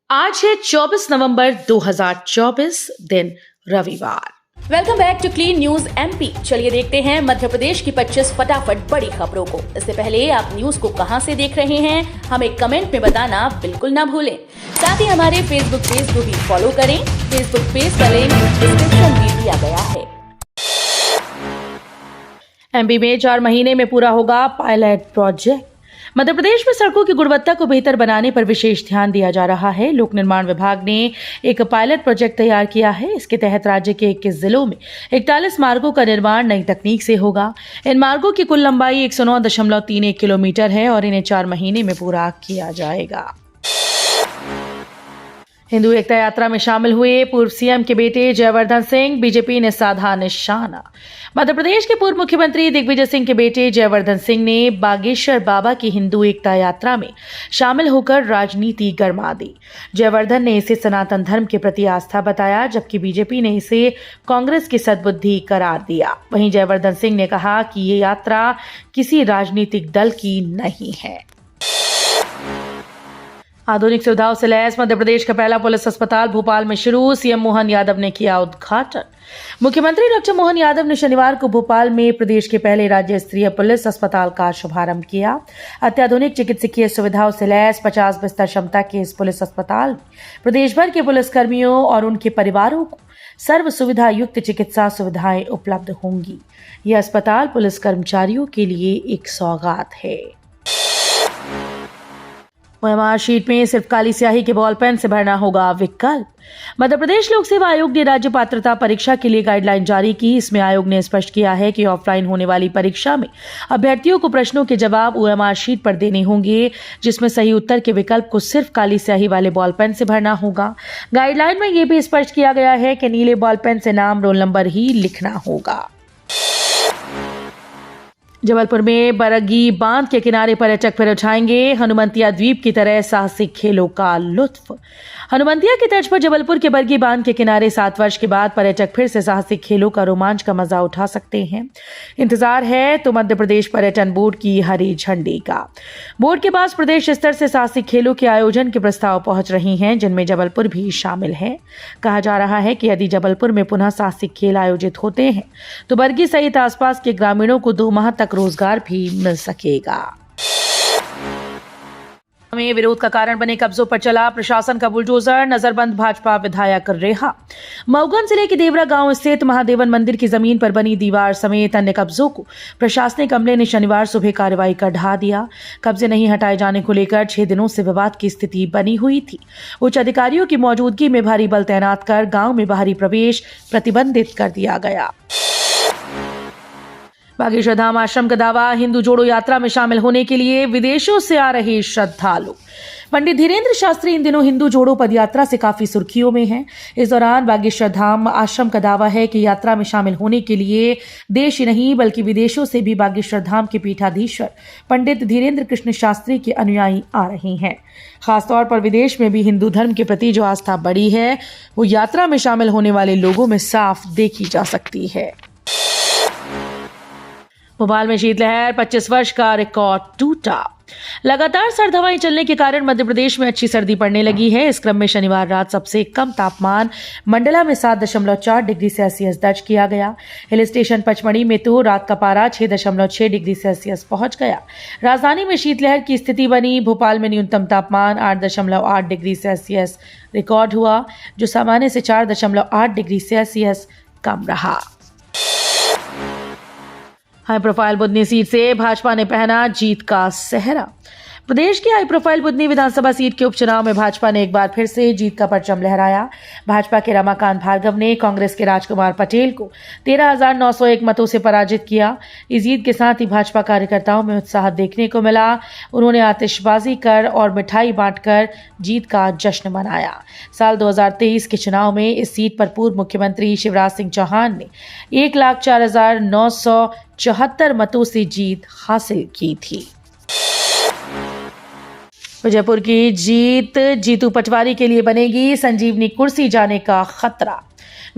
आज है 24 नवंबर 2024, दिन रविवार। Welcome back to clean news MP. चलिए देखते हैं मध्य प्रदेश की 25 फटाफट बड़ी खबरों को। इससे पहले आप न्यूज को कहां से देख रहे हैं हमें कमेंट में बताना बिल्कुल ना भूलें। साथ ही हमारे फेसबुक पेज को भी फॉलो करें। फेसबुक पेज का लिंक डिस्क्रिप्शन में दिया गया है। एमपी में 4 महीने में पूरा होगा पायलट प्रोजेक्ट। मध्य प्रदेश में सड़कों की गुणवत्ता को बेहतर बनाने पर विशेष ध्यान दिया जा रहा है। लोक निर्माण विभाग ने एक पायलट प्रोजेक्ट तैयार किया है। इसके तहत राज्य के 21 जिलों में 41 मार्गों का निर्माण नई तकनीक से होगा। इन मार्गों की कुल लंबाई 109.31 किलोमीटर है और इन्हें 4 महीने में पूरा किया जाएगा। हिंदू एकता यात्रा में शामिल हुए पूर्व सीएम के बेटे जयवर्धन सिंह, बीजेपी ने साधा निशाना। मध्य प्रदेश के पूर्व मुख्यमंत्री दिग्विजय सिंह के बेटे जयवर्धन सिंह ने बागेश्वर बाबा की हिंदू एकता यात्रा में शामिल होकर राजनीति गरमा दी। जयवर्धन ने इसे सनातन धर्म के प्रति आस्था बताया, जबकि बीजेपी ने इसे कांग्रेस की सद्बुद्धि करार दिया। वहीं जयवर्धन सिंह ने कहा कि ये यात्रा किसी राजनीतिक दल की नहीं है। आधुनिक सुविधाओं से लैस मध्य प्रदेश का पहला पुलिस अस्पताल भोपाल में शुरू, सीएम मोहन यादव ने किया उद्घाटन। मुख्यमंत्री डॉक्टर मोहन यादव ने शनिवार को भोपाल में प्रदेश के पहले राज्य स्तरीय पुलिस अस्पताल का शुभारंभ किया। अत्याधुनिक चिकित्सकीय सुविधाओं से लैस 50 बिस्तर क्षमता के इस पुलिस अस्पताल में प्रदेश भर के पुलिसकर्मियों और उनके परिवारों को सर्व सुविधा युक्त चिकित्सा सुविधाएं उपलब्ध होंगी। यह अस्पताल पुलिस कर्मचारियों के लिए एक सौगात है। मार्कशीट में सिर्फ काली स्याही के बॉल पेन से भरना होगा विकल्प। मध्य प्रदेश लोक सेवा आयोग ने राज्य पात्रता परीक्षा के लिए गाइडलाइन जारी की। इसमें आयोग ने स्पष्ट किया है कि ऑफलाइन होने वाली परीक्षा में अभ्यर्थियों को प्रश्नों के जवाब ओएमआर शीट पर देने होंगे, जिसमें सही उत्तर के विकल्प को सिर्फ काली स्याही वाले बॉल पेन से भरना होगा। गाइडलाइन में यह भी स्पष्ट किया गया है कि नीले बॉल पेन से नाम, रोल नंबर ही लिखना होगा। जबलपुर में बरगी बांध के किनारे पर्यटक फिर उठाएंगे हनुमंतिया द्वीप की तरह साहसिक खेलों का लुत्फ। हनुमंतिया की तर्ज पर जबलपुर के बरगी बांध के किनारे 7 वर्ष के बाद पर्यटक फिर से साहसिक खेलों का रोमांच का मजा उठा सकते हैं। इंतजार है तो मध्य प्रदेश पर्यटन बोर्ड की हरी झंडी का। बोर्ड के पास प्रदेश स्तर से साहसिक खेलों के आयोजन के प्रस्ताव पहुंच रही हैं, जिनमें जबलपुर भी शामिल है। कहा जा रहा है कि यदि जबलपुर में पुनः साहसिक खेल आयोजित होते हैं तो बरगी सहित आसपास के ग्रामीणों को 2 माह तक रोजगार भी मिल सकेगा। में विरोध का कारण बने कब्जों पर चला प्रशासन का बुलडोजर, नजरबंद भाजपा विधायक रिहा। मऊगन जिले के देवरा गांव स्थित महादेवन मंदिर की जमीन पर बनी दीवार समेत अन्य कब्जों को प्रशासनिक अमले ने शनिवार सुबह कार्रवाई कर ढा दिया। कब्जे नहीं हटाए जाने को लेकर 6 दिनों से विवाद की स्थिति बनी हुई थी। उच्च अधिकारियों की मौजूदगी में भारी बल तैनात कर गांव में बाहरी प्रवेश प्रतिबंधित कर दिया गया। बागेश्वर धाम आश्रम का दावा, हिंदू जोड़ो यात्रा में शामिल होने के लिए विदेशों से आ रहे श्रद्धालु। पंडित धीरेन्द्र शास्त्री इन दिनों हिंदू जोड़ो पदयात्रा से काफी सुर्खियों में हैं। इस दौरान बागेश्वर धाम आश्रम का दावा है कि यात्रा में शामिल होने के लिए देश ही नहीं बल्कि विदेशों से भी बागेश्वर धाम के पीठाधीश्वर पंडित धीरेन्द्र कृष्ण शास्त्री के अनुयायी आ रहे हैं। खासतौर पर विदेश में भी हिंदू धर्म के प्रति जो आस्था बढ़ी है वो यात्रा में शामिल होने वाले लोगों में साफ देखी जा सकती है। भोपाल में शीतलहर, 25 वर्ष का रिकॉर्ड टूटा। लगातार सर्द हवाएं चलने के कारण मध्य प्रदेश में अच्छी सर्दी पड़ने लगी है। इस क्रम में शनिवार रात सबसे कम तापमान मंडला में 7.4 डिग्री सेल्सियस दर्ज किया गया। हिल स्टेशन पचमढ़ी में तो रात का पारा 6.6 डिग्री सेल्सियस पहुंच गया। राजधानी में शीतलहर की स्थिति बनी। भोपाल में न्यूनतम तापमान 8.8 डिग्री सेल्सियस रिकॉर्ड हुआ, जो सामान्य से 4.8 डिग्री सेल्सियस कम रहा। हाई प्रोफाइल बुदनी सीट से भाजपा ने पहना जीत का सेहरा। प्रदेश की हाई प्रोफाइल बुदनी विधानसभा सीट के उपचुनाव में भाजपा ने एक बार फिर से जीत का परचम लहराया। भाजपा के रमाकांत भार्गव ने कांग्रेस के राजकुमार पटेल को 13,901 मतों से पराजित किया। इस जीत के साथ ही भाजपा कार्यकर्ताओं में उत्साह देखने को मिला। उन्होंने आतिशबाजी कर और मिठाई बांटकर जीत का जश्न मनाया। साल 2023 के चुनाव में इस सीट पर पूर्व मुख्यमंत्री शिवराज सिंह चौहान ने 1,04,974 मतों से जीत हासिल की थी। विजयपुर की जीत जीतू पटवारी के लिए बनेगी संजीवनी कुर्सी जाने का खतरा।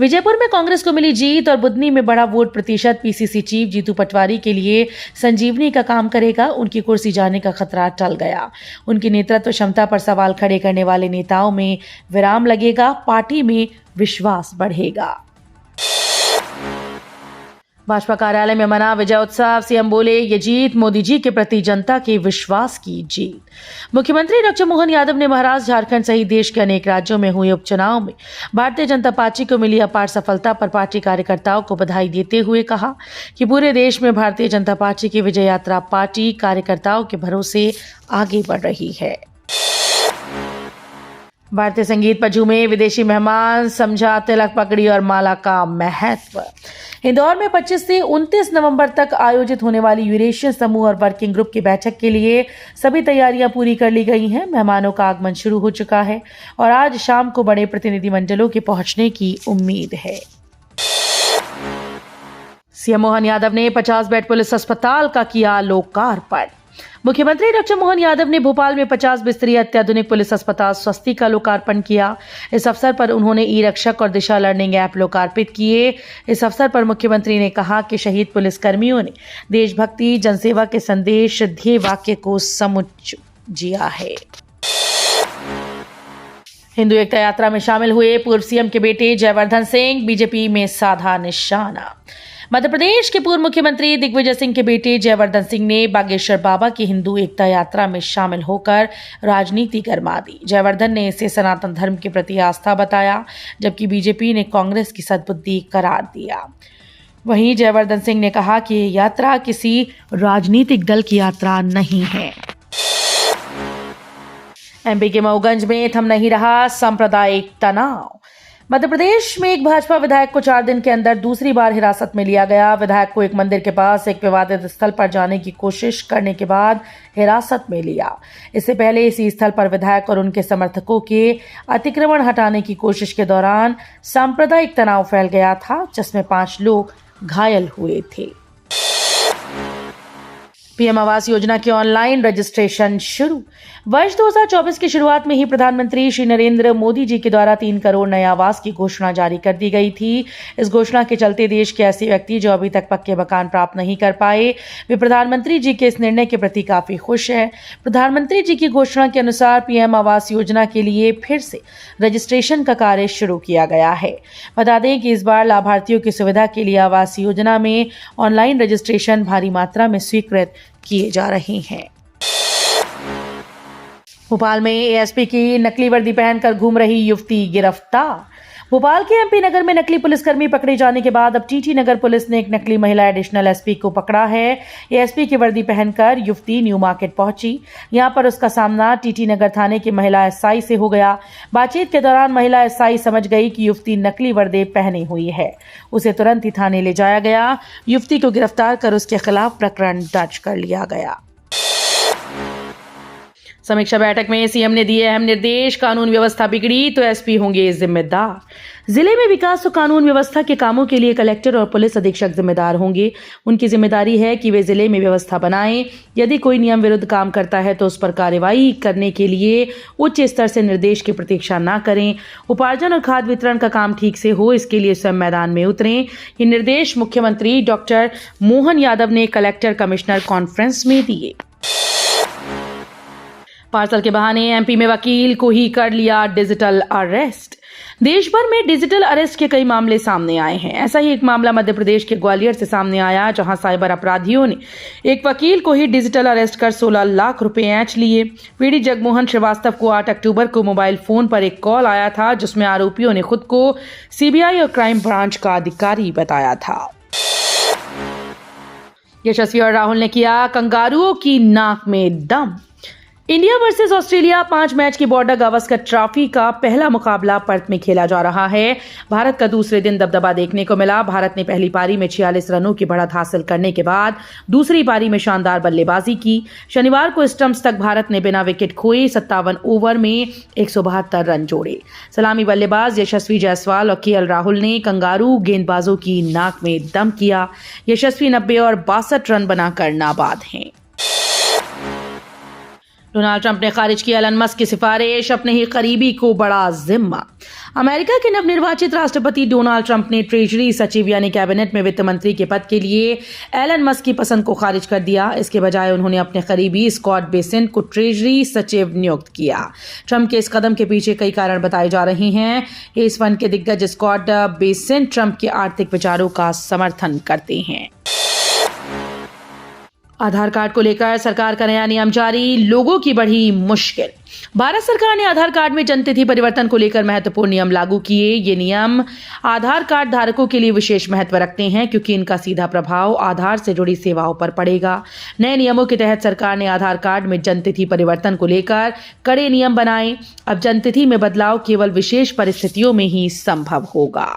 विजयपुर में कांग्रेस को मिली जीत और बुधनी में बढ़ा वोट प्रतिशत। पीसीसी चीफ जीतू पटवारी के लिए संजीवनी का काम करेगा। उनकी कुर्सी जाने का खतरा टल गया। उनकी नेतृत्व क्षमता पर सवाल खड़े करने वाले नेताओं में विराम लगेगा। पार्टी में विश्वास बढ़ेगा। भाजपा कार्यालय में मना विजय उत्सव। सीएम बोले, ये जीत मोदी जी के प्रति जनता के विश्वास की जीत। मुख्यमंत्री डॉक्टर मोहन यादव ने महाराष्ट्र, झारखंड सहित देश के अनेक राज्यों में हुए उपचुनाव में भारतीय जनता पार्टी को मिली अपार सफलता पर पार्टी कार्यकर्ताओं को बधाई देते हुए कहा कि पूरे देश में भारतीय जनता पार्टी की विजय यात्रा पार्टी कार्यकर्ताओं के भरोसे आगे बढ़ रही है। भारतीय संगीत पर झूमे विदेशी मेहमान, समझा तिलक पगड़ी और माला का महत्व। इंदौर में 25 से 29 नवंबर तक आयोजित होने वाली यूरेशियन समूह और वर्किंग ग्रुप की बैठक के लिए सभी तैयारियां पूरी कर ली गई हैं। मेहमानों का आगमन शुरू हो चुका है और आज शाम को बड़े प्रतिनिधिमंडलों के पहुंचने की उम्मीद है। सीएम मोहन यादव ने 50 बेड पुलिस अस्पताल का किया लोकार्पण। मुख्यमंत्री डॉक्टर मोहन यादव ने भोपाल में 50 बिस्तरीय अत्याधुनिक पुलिस अस्पताल स्वस्ति का लोकार्पण किया। इस अवसर पर उन्होंने ई रक्षक और दिशा लर्निंग ऐप लोकार्पित किए। इस अवसर पर मुख्यमंत्री ने कहा कि शहीद पुलिसकर्मियों ने देशभक्ति, जनसेवा के संदेश, ध्येय वाक्य को समुच्च जिया है। हिंदू एकता यात्रा में शामिल हुए पूर्व सीएम के बेटे जयवर्धन सिंह, बीजेपी में साधा निशाना। मध्य प्रदेश के पूर्व मुख्यमंत्री दिग्विजय सिंह के बेटे जयवर्धन सिंह ने बागेश्वर बाबा की हिंदू एकता यात्रा में शामिल होकर राजनीति गरमा दी। जयवर्धन ने इसे सनातन धर्म के प्रति आस्था बताया, जबकि बीजेपी ने कांग्रेस की सद्बुद्धि करार दिया। वहीं जयवर्धन सिंह ने कहा कि ये यात्रा किसी राजनीतिक दल की यात्रा नहीं है। एमपी के मऊगंज में थम नहीं रहा सांप्रदायिक तनाव। मध्य प्रदेश में एक भाजपा विधायक को 4 दिन के अंदर दूसरी बार हिरासत में लिया गया। विधायक को एक मंदिर के पास एक विवादित स्थल पर जाने की कोशिश करने के बाद हिरासत में लिया। इससे पहले इसी स्थल पर विधायक और उनके समर्थकों के अतिक्रमण हटाने की कोशिश के दौरान सांप्रदायिक तनाव फैल गया था, जिसमें 5 लोग घायल हुए थे। पीएम आवास योजना की ऑनलाइन रजिस्ट्रेशन शुरू। वर्ष 2024 की शुरुआत में ही प्रधानमंत्री श्री नरेंद्र मोदी जी के द्वारा 3 करोड़ नए आवास की घोषणा जारी कर दी गई थी। इस घोषणा के चलते देश के ऐसे व्यक्ति जो अभी तक पक्के मकान प्राप्त नहीं कर पाए, वे प्रधानमंत्री जी के इस निर्णय के प्रति काफी खुश हैं। प्रधानमंत्री जी की घोषणा के अनुसार पीएम आवास योजना के लिए फिर से रजिस्ट्रेशन का कार्य शुरू किया गया है। बता दें कि इस बार लाभार्थियों की सुविधा के लिए आवास योजना में ऑनलाइन रजिस्ट्रेशन भारी मात्रा में स्वीकृत किए जा रहे हैं। भोपाल में एएसपी की नकली वर्दी पहनकर घूम रही युवती गिरफ्तार। भोपाल के एमपी नगर में नकली पुलिसकर्मी पकड़े जाने के बाद अब टीटी नगर पुलिस ने एक नकली महिला एडिशनल एसपी को पकड़ा है। एएसपी की वर्दी पहनकर युवती न्यू मार्केट पहुंची। यहां पर उसका सामना टीटी नगर थाने की महिला एसआई से हो गया। बातचीत के दौरान महिला एसआई समझ गई कि युवती नकली वर्दी पहनी हुई है। उसे तुरंत ही थाने ले जाया गया। युवती को गिरफ्तार कर उसके खिलाफ प्रकरण दर्ज कर लिया गया। समीक्षा बैठक में सीएम ने दिए अहम निर्देश। कानून व्यवस्था बिगड़ी तो एसपी होंगे जिम्मेदार। जिले में विकास और कानून व्यवस्था के कामों के लिए कलेक्टर और पुलिस अधीक्षक जिम्मेदार होंगे। उनकी जिम्मेदारी है कि वे जिले में व्यवस्था बनाएं। यदि कोई नियम विरुद्ध काम करता है तो उस पर कार्रवाई करने के लिए उच्च स्तर से निर्देश की प्रतीक्षा न करें। उपार्जन और खाद वितरण का काम ठीक से हो, इसके लिए स्वयं मैदान में उतरें। ये निर्देश मुख्यमंत्री डॉक्टर मोहन यादव ने कलेक्टर कमिश्नर कॉन्फ्रेंस में दिए। पार्सल के बहाने एमपी में वकील को ही कर लिया डिजिटल अरेस्ट। देश भर में डिजिटल अरेस्ट के कई मामले सामने आए हैं। ऐसा ही एक मामला मध्य प्रदेश के ग्वालियर से सामने आया, जहां साइबर अपराधियों ने एक वकील को ही डिजिटल अरेस्ट कर 16 लाख रुपए ऐंठ लिए। पीड़ित जगमोहन श्रीवास्तव को 8 अक्टूबर को मोबाइल फोन पर एक कॉल आया था, जिसमें आरोपियों ने खुद को सीबीआई और क्राइम ब्रांच का अधिकारी बताया था। यशस्वी और राहुल ने किया कंगारुओं की नाक में दम। इंडिया वर्सेस ऑस्ट्रेलिया 5 मैच की बॉर्डर गावस्कर ट्रॉफी का पहला मुकाबला पर्थ में खेला जा रहा है। भारत का दूसरे दिन दबदबा देखने को मिला। भारत ने पहली पारी में 46 रनों की बढ़त हासिल करने के बाद दूसरी पारी में शानदार बल्लेबाजी की। शनिवार को स्टंप्स तक भारत ने बिना विकेट खोए 57 ओवर में 172 रन जोड़े। सलामी बल्लेबाज यशस्वी जायसवाल और केएल राहुल ने कंगारू गेंदबाजों की नाक में दम किया। यशस्वी 90 और 62 रन बनाकर नाबाद हैं। डोनाल्ड ट्रंप ने खारिज किया एलन मस्क की सिफारिश, अपने ही करीबी को बड़ा जिम्मा। अमेरिका के नवनिर्वाचित राष्ट्रपति डोनाल्ड ट्रंप ने ट्रेजरी सचिव यानी कैबिनेट में वित्त मंत्री के पद के लिए एलन मस्क की पसंद को खारिज कर दिया। इसके बजाय उन्होंने अपने करीबी स्कॉट बेसेंट को ट्रेजरी सचिव नियुक्त किया। ट्रंप के इस कदम के पीछे कई कारण बताए जा रहे हैं। हेज फंड के दिग्गज स्कॉट बेसेंट ट्रंप के आर्थिक विचारों का समर्थन करते हैं। आधार कार्ड को लेकर सरकार का नया नियम जारी, लोगों की बढ़ी मुश्किल। भारत सरकार ने आधार कार्ड में जन्मतिथि परिवर्तन को लेकर महत्वपूर्ण नियम लागू किए। ये नियम आधार कार्ड धारकों के लिए विशेष महत्व रखते हैं क्योंकि इनका सीधा प्रभाव आधार से जुड़ी सेवाओं पर पड़ेगा। नए नियमों के तहत सरकार ने आधार कार्ड में जन्मतिथि परिवर्तन को लेकर कड़े नियम बनाए। अब जन्मतिथि में बदलाव केवल विशेष परिस्थितियों में ही संभव होगा।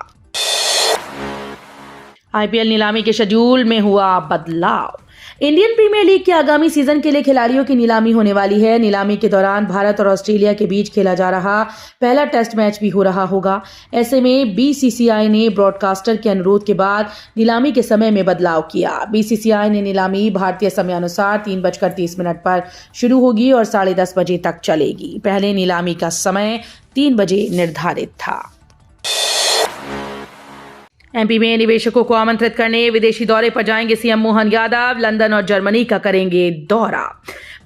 आईपीएल नीलामी के शेड्यूल में हुआ बदलाव। इंडियन प्रीमियर लीग के आगामी सीजन के लिए खिलाड़ियों की नीलामी होने वाली है। नीलामी के दौरान भारत और ऑस्ट्रेलिया के बीच खेला जा रहा पहला टेस्ट मैच भी हो रहा होगा। ऐसे में बीसीसीआई ने ब्रॉडकास्टर के अनुरोध के बाद नीलामी के समय में बदलाव किया। बीसीसीआई ने नीलामी भारतीय समयानुसार 3:30 पर शुरू होगी और 10:30 बजे तक चलेगी। पहले नीलामी का समय 3 बजे निर्धारित था। एमपी में निवेशकों को आमंत्रित करने विदेशी दौरे पर जाएंगे सीएम मोहन यादव। लंदन और जर्मनी का करेंगे दौरा।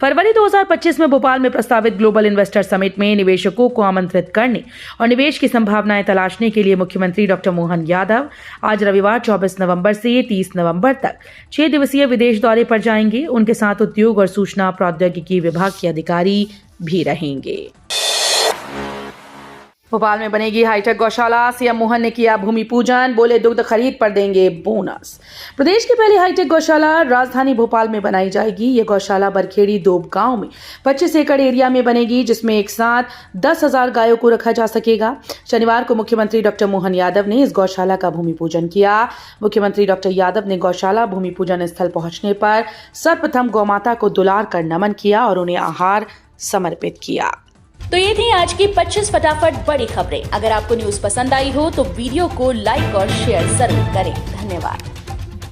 फरवरी 2025 में भोपाल में प्रस्तावित ग्लोबल इन्वेस्टर समिट में निवेशकों को आमंत्रित करने और निवेश की संभावनाएं तलाशने के लिए मुख्यमंत्री डॉक्टर मोहन यादव आज रविवार 24 नवंबर से 30 नवंबर तक 6 दिवसीय विदेश दौरे पर जाएंगे। उनके साथ उद्योग और सूचना प्रौद्योगिकी विभाग के अधिकारी भी रहेंगे। भोपाल में बनेगी हाईटेक गौशाला। सीएम मोहन ने किया भूमि पूजन, बोले दुग्ध खरीद पर देंगे बोनस। प्रदेश की पहली हाईटेक गौशाला राजधानी भोपाल में बनाई जाएगी। ये गौशाला बरखेड़ी दोब गांव में 25 एकड़ एरिया में बनेगी, जिसमें एक साथ 10,000 गायों को रखा जा सकेगा। शनिवार को मुख्यमंत्री डॉक्टर मोहन यादव ने इस गौशाला का भूमि पूजन किया। मुख्यमंत्री डॉक्टर यादव ने गौशाला भूमि पूजन स्थल पहुंचने पर सर्वप्रथम गौमाता को दुलार कर नमन किया और उन्हें आहार समर्पित किया। तो ये थी आज की 25 फटाफट बड़ी खबरें। अगर आपको न्यूज पसंद आई हो तो वीडियो को लाइक और शेयर जरूर करें। धन्यवाद।